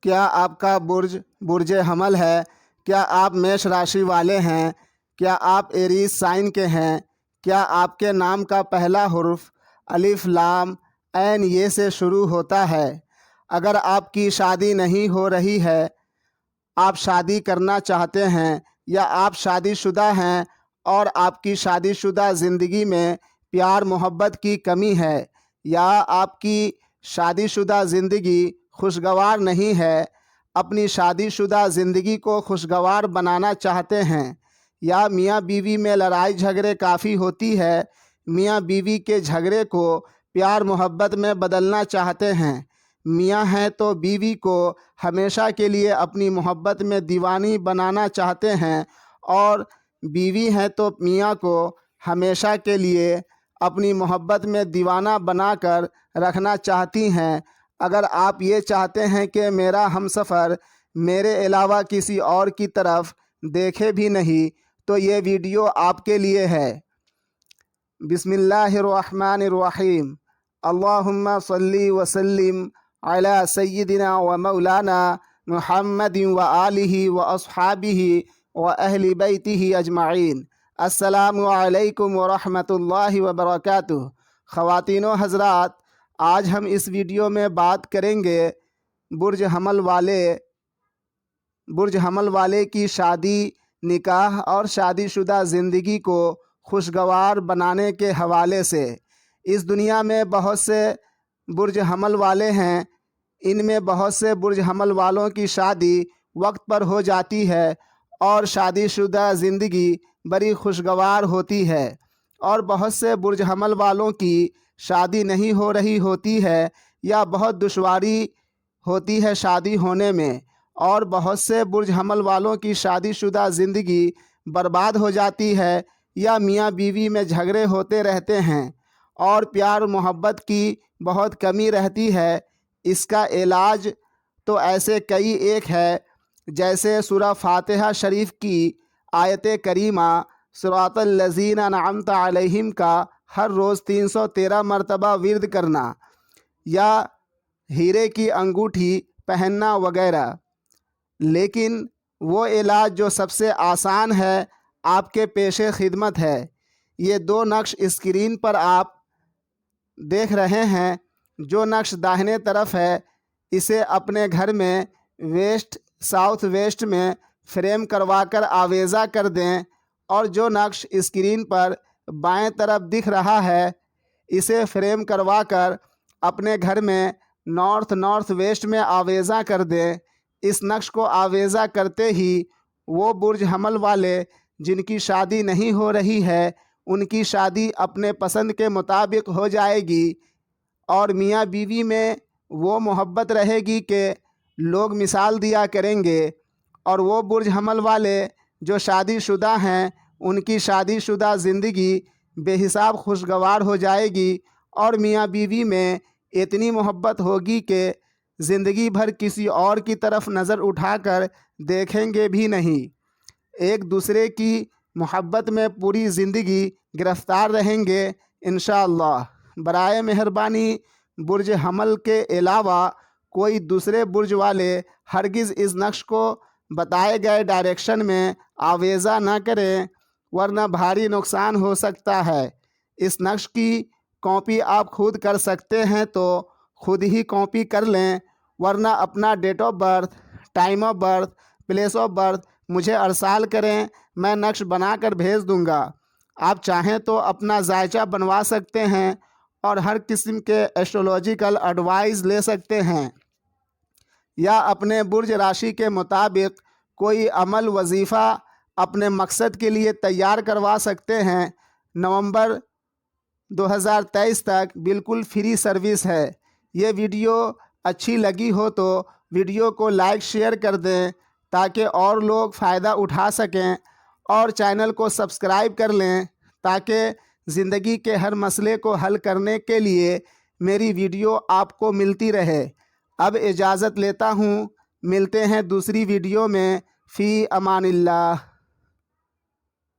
کیا آپ کا برج برج حمل ہے؟ کیا آپ میش راشی والے ہیں؟ کیا آپ ایریز سائن کے ہیں؟ کیا آپ کے نام کا پہلا حرف الف لام عین یہ سے شروع ہوتا ہے؟ اگر آپ کی شادی نہیں ہو رہی ہے، آپ شادی کرنا چاہتے ہیں، یا آپ شادی شدہ ہیں اور آپ کی شادی شدہ زندگی میں پیار محبت کی کمی ہے، یا آپ کی شادی شدہ زندگی خوشگوار نہیں ہے، اپنی شادی شدہ زندگی کو خوشگوار بنانا چاہتے ہیں، یا میاں بیوی میں لڑائی جھگڑے کافی ہوتی ہے، میاں بیوی کے جھگڑے کو پیار محبت میں بدلنا چاہتے ہیں، میاں ہیں تو بیوی کو ہمیشہ کے لیے اپنی محبت میں دیوانی بنانا چاہتے ہیں، اور بیوی ہیں تو میاں کو ہمیشہ کے لیے اپنی محبت میں دیوانہ بنا کر رکھنا چاہتی ہیں۔ اگر آپ یہ چاہتے ہیں کہ میرا ہمسفر میرے علاوہ کسی اور کی طرف دیکھے بھی نہیں، تو یہ ویڈیو آپ کے لیے ہے۔ بسم اللہ الرحمن الرحیم۔ اللہم صلی وسلم علی سیدنا و مولانا محمد و آلہ و اصحابہ و اہل بیتہ اجمعین۔ السلام علیکم ورحمۃ اللہ وبرکاتہ۔ خواتین و حضرات، آج ہم اس ویڈیو میں بات کریں گے برج حمل والے کی شادی، نکاح اور شادی شدہ زندگی کو خوشگوار بنانے کے حوالے سے۔ اس دنیا میں بہت سے برج حمل والے ہیں، ان میں بہت سے برج حمل والوں کی شادی وقت پر ہو جاتی ہے اور شادی شدہ زندگی بڑی خوشگوار ہوتی ہے، اور بہت سے برج حمل والوں کی شادی نہیں ہو رہی ہوتی ہے یا بہت دشواری ہوتی ہے شادی ہونے میں، اور بہت سے برج حمل والوں کی شادی شدہ زندگی برباد ہو جاتی ہے یا میاں بیوی میں جھگڑے ہوتے رہتے ہیں اور پیار محبت کی بہت کمی رہتی ہے۔ اس کا علاج تو ایسے کئی ایک ہے، جیسے سورہ فاتحہ شریف کی آیت کریمہ صراط الذین انعمت علیہم کا ہر روز 313 مرتبہ ورد کرنا، یا ہیرے کی انگوٹھی پہننا وغیرہ۔ لیکن وہ علاج جو سب سے آسان ہے آپ کے پیش خدمت ہے۔ یہ دو نقش اسکرین پر آپ دیکھ رہے ہیں۔ جو نقش داہنے طرف ہے، اسے اپنے گھر میں ویسٹ ساؤتھ ویسٹ میں فریم کروا کر آویزہ کر دیں، اور جو نقش اسکرین پر بائیں طرف دکھ رہا ہے، اسے فریم کروا کر اپنے گھر میں نارتھ ویسٹ میں آویزہ کر دیں۔ اس نقش کو آویزہ کرتے ہی وہ برج حمل والے جن کی شادی نہیں ہو رہی ہے، ان کی شادی اپنے پسند کے مطابق ہو جائے گی، اور میاں بیوی میں وہ محبت رہے گی کہ لوگ مثال دیا کریں گے، اور وہ برج حمل والے جو شادی شدہ ہیں، ان کی شادی شدہ زندگی بے حساب خوشگوار ہو جائے گی، اور میاں بیوی میں اتنی محبت ہوگی کہ زندگی بھر کسی اور کی طرف نظر اٹھا کر دیکھیں گے بھی نہیں، ایک دوسرے کی محبت میں پوری زندگی گرفتار رہیں گے انشاءاللہ۔ برائے مہربانی برج حمل کے علاوہ کوئی دوسرے برج والے ہرگز اس نقش کو بتائے گئے ڈائریکشن میں آویزہ نہ کریں، ورنہ بھاری نقصان ہو سکتا ہے۔ اس نقش کی کاپی آپ خود کر سکتے ہیں تو خود ہی کاپی کر لیں، ورنہ اپنا date of birth, time of birth, place of birth مجھے ارسال کریں، میں نقش بنا کر بھیج دوں گا۔ آپ چاہیں تو اپنا ذائچہ بنوا سکتے ہیں اور ہر قسم کے ایسٹرولوجیکل ایڈوائز لے سکتے ہیں، یا اپنے برج راشی کے مطابق کوئی عمل وظیفہ اپنے مقصد کے لیے تیار کروا سکتے ہیں۔ نومبر 2023 تک بالکل فری سروس ہے۔ یہ ویڈیو اچھی لگی ہو تو ویڈیو کو لائک شیئر کر دیں تاکہ اور لوگ فائدہ اٹھا سکیں، اور چینل کو سبسکرائب کر لیں تاکہ زندگی کے ہر مسئلے کو حل کرنے کے لیے میری ویڈیو آپ کو ملتی رہے۔ اب اجازت لیتا ہوں، ملتے ہیں دوسری ویڈیو میں۔ فی امان اللہ۔